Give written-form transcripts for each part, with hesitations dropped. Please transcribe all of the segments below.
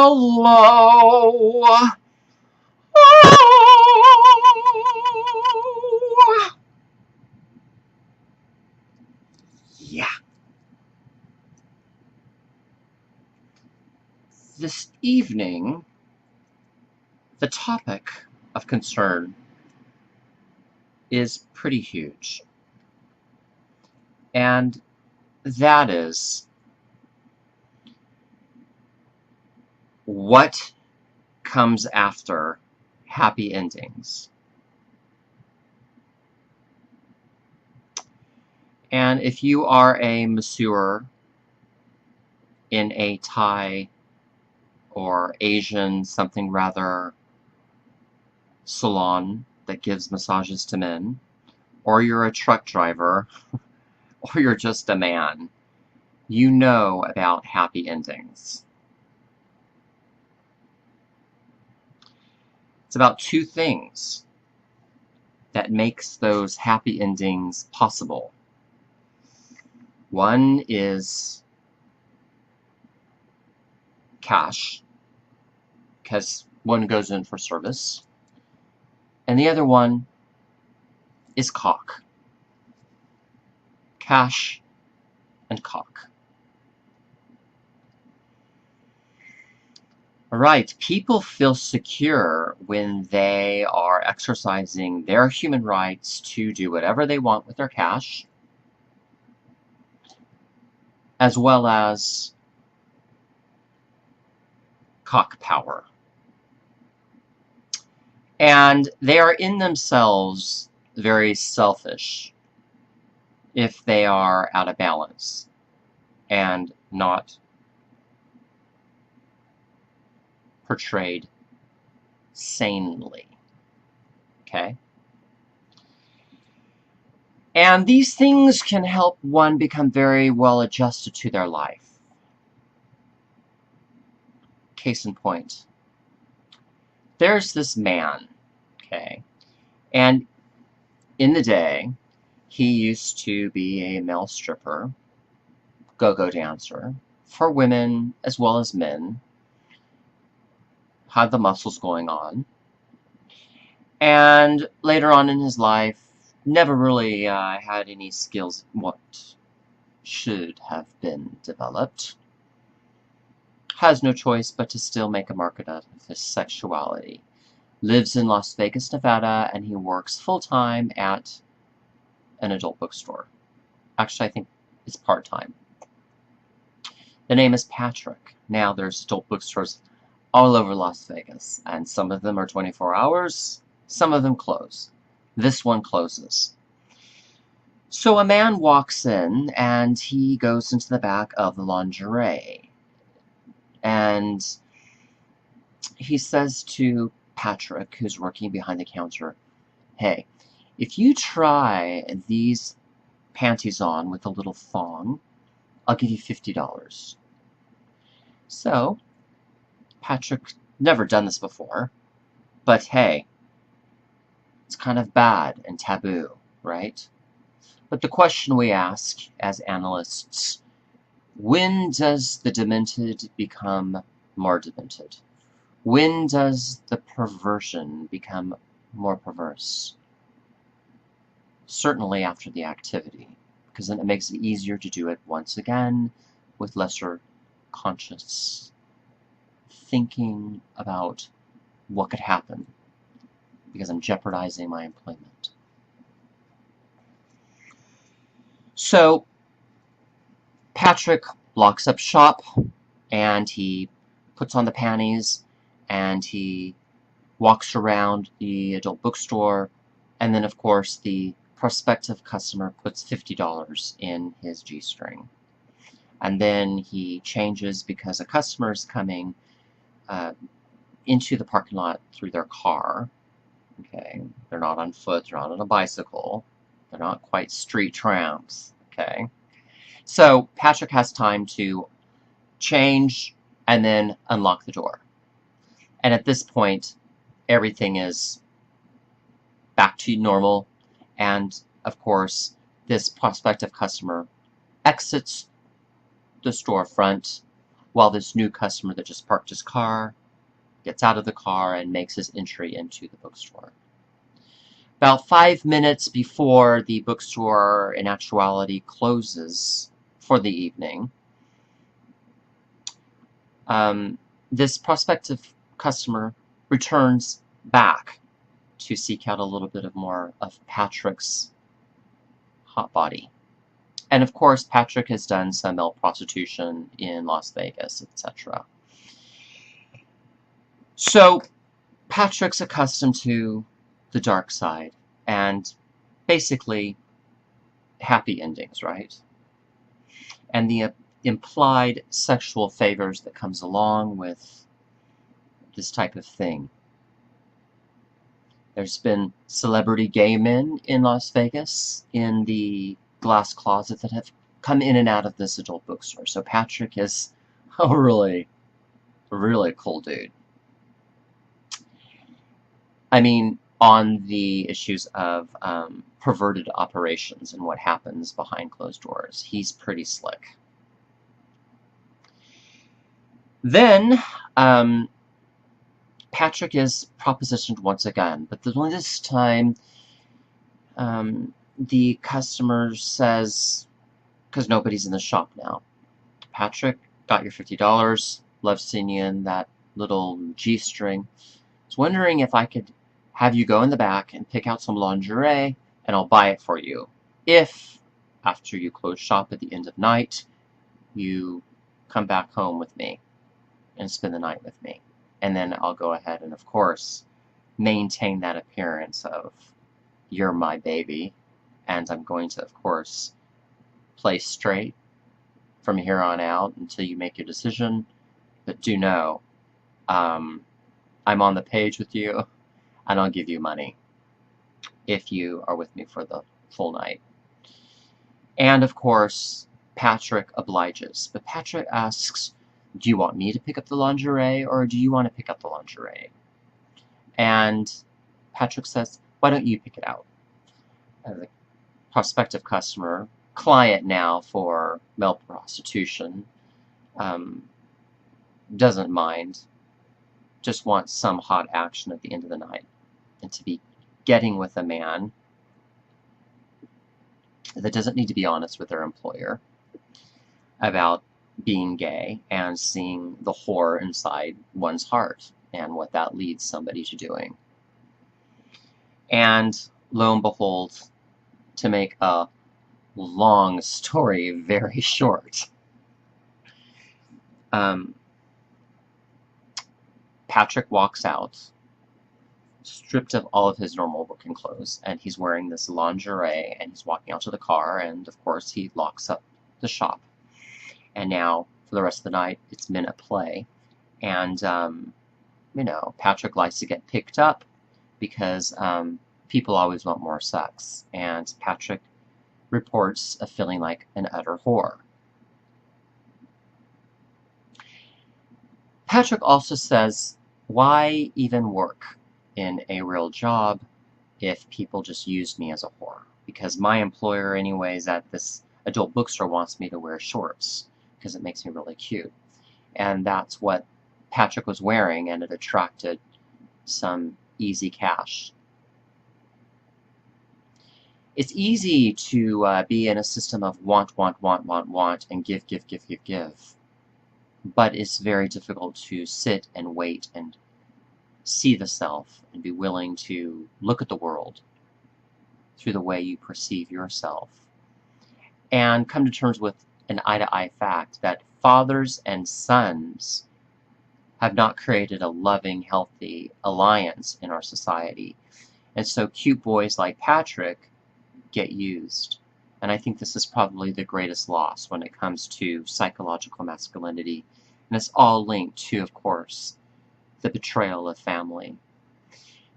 Hello. Yeah. This evening, the topic of concern is pretty huge. And that is what comes after happy endings. And if you are a masseur in a Thai or Asian something rather salon that gives massages to men, or you're a truck driver, or you're just a man, you know about happy endings. It's about two things that makes those happy endings possible. One is cash, because one goes in for service, and the other one is cock. Cash and cock. Right, people feel secure when they are exercising their human rights to do whatever they want with their cash, as well as cock power. And they are in themselves very selfish if they are out of balance and not portrayed sanely. Okay? And these things can help one become very well adjusted to their life. Case in point, there's this man, okay, and in the day, he used to be a male stripper, go-go dancer, for women as well as men, had the muscles going on, and later on in his life, never really had any skills what should have been developed. Has no choice but to still make a market out of his sexuality. Lives in Las Vegas, Nevada, and he works full-time at an adult bookstore. Actually, I think it's part-time. The name is Patrick. Now, there's adult bookstores all over Las Vegas, and some of them are 24 hours, some of them close. This one closes. So a man walks in, and he goes into the back of the lingerie. And he says to Patrick, who's working behind the counter, hey, if you try these panties on with a little thong, I'll give you $50. So, Patrick never done this before, but hey, it's kind of bad and taboo, right? But the question we ask as analysts, when does the demented become more demented? When does the perversion become more perverse? Certainly after the activity, because then it makes it easier to do it once again with lesser conscious thinking about what could happen, because I'm jeopardizing my employment. So Patrick locks up shop, and he puts on the panties, and he walks around the adult bookstore, and then of course the prospective customer puts $50 in his G-string. And then he changes because a customer is coming into the parking lot through their car. Okay, they're not on foot, they're not on a bicycle, they're not quite street tramps. Okay, so Patrick has time to change and then unlock the door. And at this point, everything is back to normal, and of course, this prospective customer exits the storefront, while this new customer that just parked his car gets out of the car and makes his entry into the bookstore. About 5 minutes before the bookstore in actuality closes for the evening, this prospective customer returns back to seek out a little bit of more of Patrick's hot body. And of course, Patrick has done some male prostitution in Las Vegas, etc. So Patrick's accustomed to the dark side and basically happy endings, right? And the implied sexual favors that comes along with this type of thing. There's been celebrity gay men in Las Vegas in the glass closet that have come in and out of this adult bookstore. So Patrick is a really cool dude. I mean, on the issues of perverted operations and what happens behind closed doors, he's pretty slick. Then Patrick is propositioned once again, but this time the customer says, because nobody's in the shop now, Patrick, got your $50, love seeing you in that little G-string. I was wondering if I could have you go in the back and pick out some lingerie, and I'll buy it for you. If, after you close shop at the end of night, you come back home with me and spend the night with me. And then I'll go ahead and, of course, maintain that appearance of you're my baby. And I'm going to, of course, play straight from here on out until you make your decision. But do know, I'm on the page with you, and I'll give you money if you are with me for the full night. And, of course, Patrick obliges. But Patrick asks, do you want me to pick up the lingerie, or do you want to pick up the lingerie? And Patrick says, why don't you pick it out? The prospective customer, client now for male prostitution, doesn't mind, just wants some hot action at the end of the night, and to be getting with a man that doesn't need to be honest with their employer about being gay and seeing the horror inside one's heart and what that leads somebody to doing. And lo and behold, to make a long story very short, Patrick walks out, stripped of all of his normal working clothes, and he's wearing this lingerie, and he's walking out to the car, and of course he locks up the shop. And now, for the rest of the night, it's men at play. And, you know, Patrick likes to get picked up because people always want more sex. And Patrick reports of feeling like an utter whore. Patrick also says, why even work in a real job if people just use me as a whore? Because my employer anyways at this adult bookstore wants me to wear shorts because it makes me really cute. And that's what Patrick was wearing, and it attracted some easy cash. It's easy to be in a system of want, and give. But it's very difficult to sit and wait and see the self and be willing to look at the world through the way you perceive yourself. And come to terms with an eye-to-eye fact that fathers and sons have not created a loving, healthy alliance in our society. And so cute boys like Patrick get used. And I think this is probably the greatest loss when it comes to psychological masculinity. And it's all linked to, of course, the betrayal of family.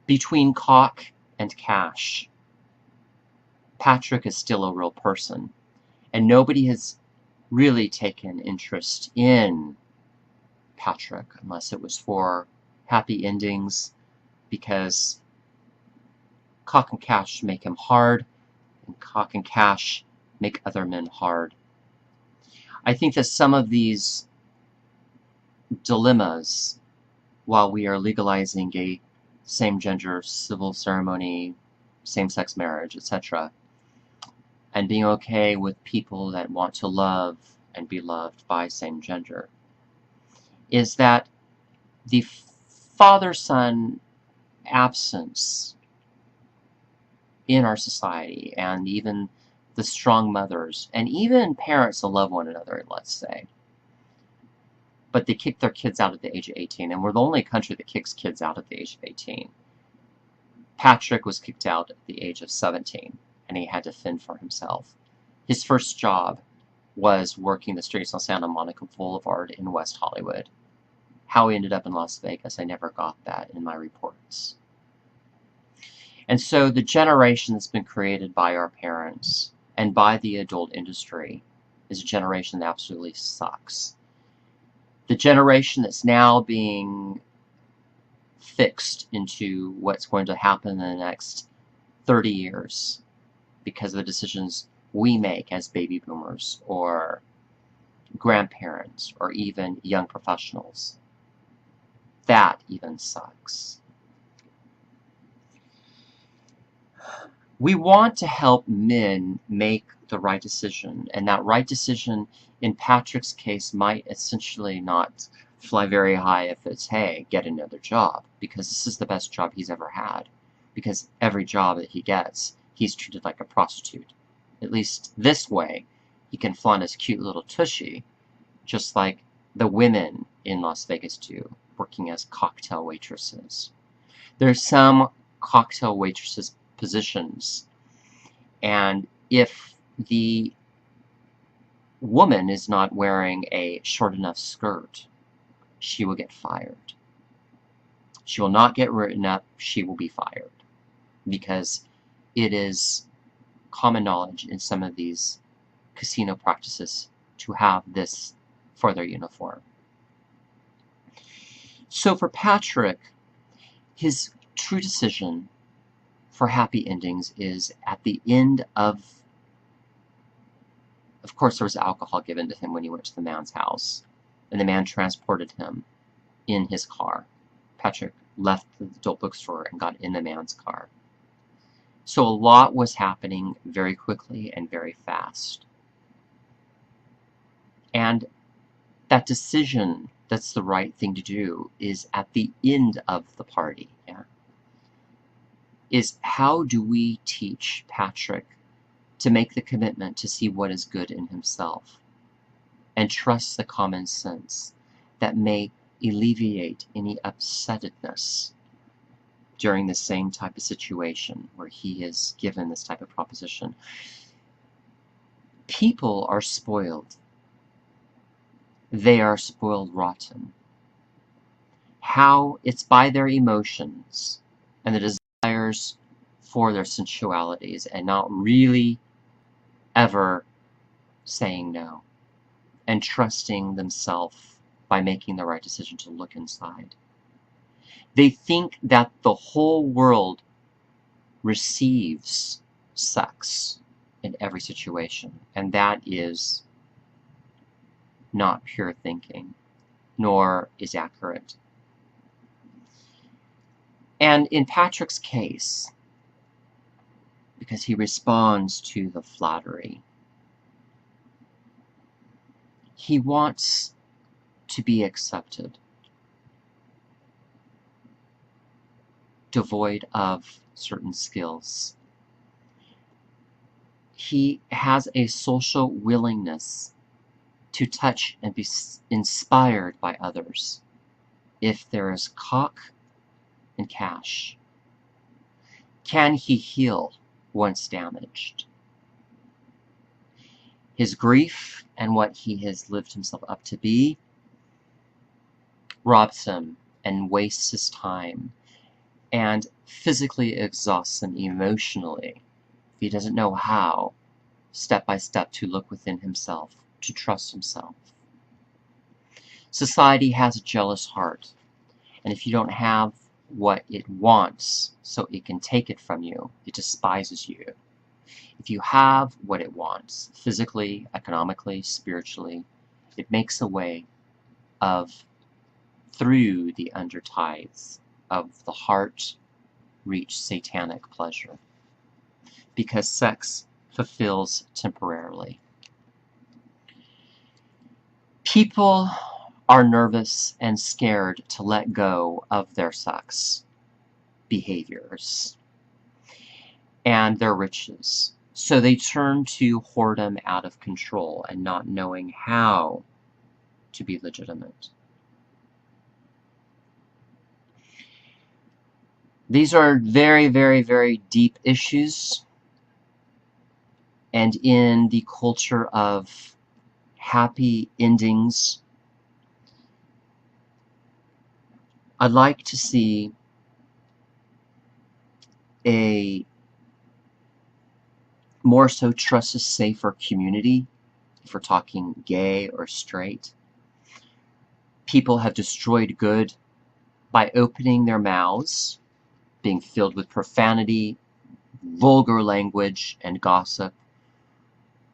Between cock and cash, Patrick is still a real person. And nobody has really taken interest in Patrick unless it was for happy endings, because cock and cash make him hard, and cock and cash make other men hard. I think that some of these dilemmas while we are legalizing a same-gender civil ceremony, same-sex marriage, etc., and being okay with people that want to love and be loved by same gender, is that the father-son absence in our society, and even the strong mothers, and even parents that love one another, let's say, but they kick their kids out at the age of 18, and we're the only country that kicks kids out at the age of 18. Patrick was kicked out at the age of 17, and he had to fend for himself. His first job was working the streets on Santa Monica Boulevard in West Hollywood. How he ended up in Las Vegas, I never got that in my reports. And so the generation that's been created by our parents and by the adult industry is a generation that absolutely sucks. The generation that's now being fixed into what's going to happen in the next 30 years because of the decisions we make as baby boomers or grandparents or even young professionals. That even sucks. We want to help men make the right decision, and that right decision in Patrick's case might essentially not fly very high if it's, hey, get another job, because this is the best job he's ever had, because every job that he gets, he's treated like a prostitute. At least this way, he can flaunt his cute little tushy, just like the women in Las Vegas do, working as cocktail waitresses. There's some cocktail waitresses positions, and if the woman is not wearing a short enough skirt, she will get fired. She will not get written up, she will be fired, because it is common knowledge in some of these casino practices to have this for their uniform. So for Patrick, his true decision for happy endings is at the end of course there was alcohol given to him when he went to the man's house, and the man transported him in his car. Patrick left the adult bookstore and got in the man's car. So a lot was happening very quickly and very fast. And that decision that's the right thing to do is at the end of the party. Yeah? Is how do we teach Patrick to make the commitment to see what is good in himself and trust the common sense that may alleviate any upsettedness during the same type of situation where he is given this type of proposition. People are spoiled. They are spoiled rotten. How? It's by their emotions and the desires for their sensualities, and not really ever saying no and trusting themselves by making the right decision to look inside. They think that the whole world receives sex in every situation, and that is not pure thinking, nor is accurate. And in Patrick's case, because he responds to the flattery, he wants to be accepted, devoid of certain skills. He has a social willingness to touch and be inspired by others if there is cock and cash. Can he heal once damaged? His grief and what he has lived himself up to be robs him and wastes his time and physically exhausts him emotionally if he doesn't know how, step by step, to look within himself, to trust himself. Society has a jealous heart, and if you don't have what it wants so it can take it from you, it despises you. If you have what it wants, physically, economically, spiritually, it makes a way of through the undertides of the heart reach satanic pleasure, because sex fulfills temporarily. People are nervous and scared to let go of their sex behaviors and their riches. So they turn to whoredom out of control and not knowing how to be legitimate. These are very, very, very deep issues. And in the culture of happy endings, I'd like to see a more so trust is safer community, if we're talking gay or straight. People have destroyed good by opening their mouths, being filled with profanity, vulgar language, and gossip,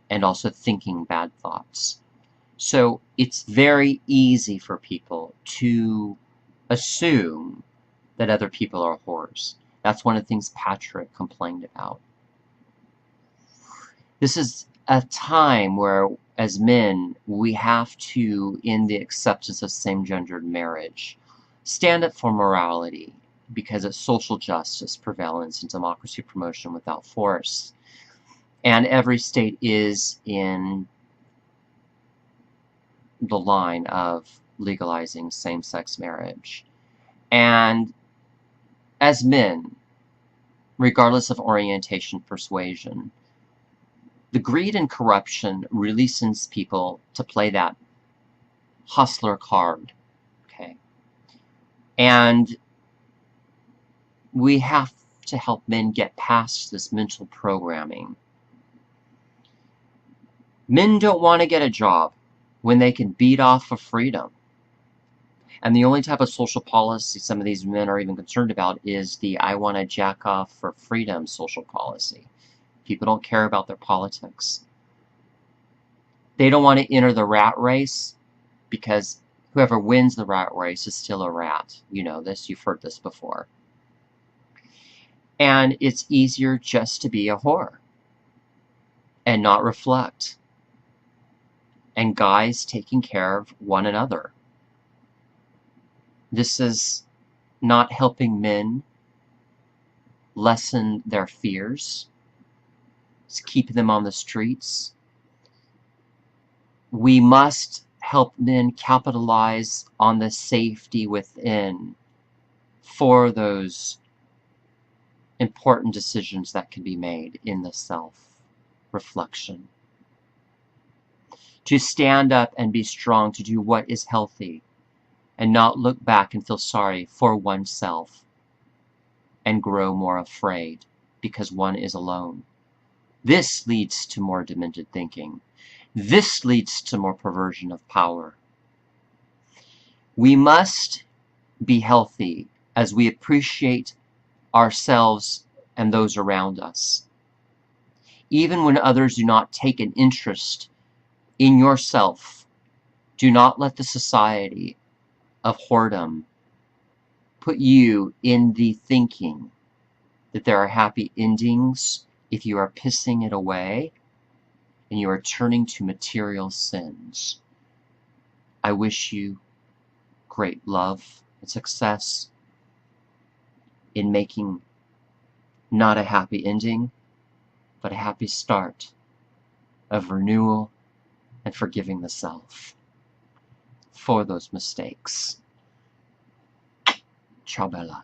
and also thinking bad thoughts. So it's very easy for people to assume that other people are whores. That's one of the things Patrick complained about. This is a time where, as men, we have to, in the acceptance of same-gendered marriage, stand up for morality, because it's social justice, prevalence, and democracy promotion without force. And every state is in the line of legalizing same-sex marriage. And as men, regardless of orientation, persuasion, the greed and corruption really sends people to play that hustler card, okay? And we have to help men get past this mental programming. Men don't want to get a job when they can beat off for freedom. And the only type of social policy some of these men are even concerned about is the I want to jack off for freedom social policy. People don't care about their politics. They don't want to enter the rat race, because whoever wins the rat race is still a rat. You know this, you've heard this before. And it's easier just to be a whore and not reflect. And guys taking care of one another. This is not helping men lessen their fears. It's keeping them on the streets. We must help men capitalize on the safety within for those important decisions that can be made in the self-reflection. To stand up and be strong, to do what is healthy, and not look back and feel sorry for oneself and grow more afraid because one is alone. This leads to more demented thinking. This leads to more perversion of power. We must be healthy as we appreciate ourselves and those around us. Even when others do not take an interest in yourself, do not let the society of whoredom put you in the thinking that there are happy endings if you are pissing it away and you are turning to material sins. I wish you great love and success in making not a happy ending, but a happy start of renewal and forgiving the self for those mistakes. Ciao, Bella.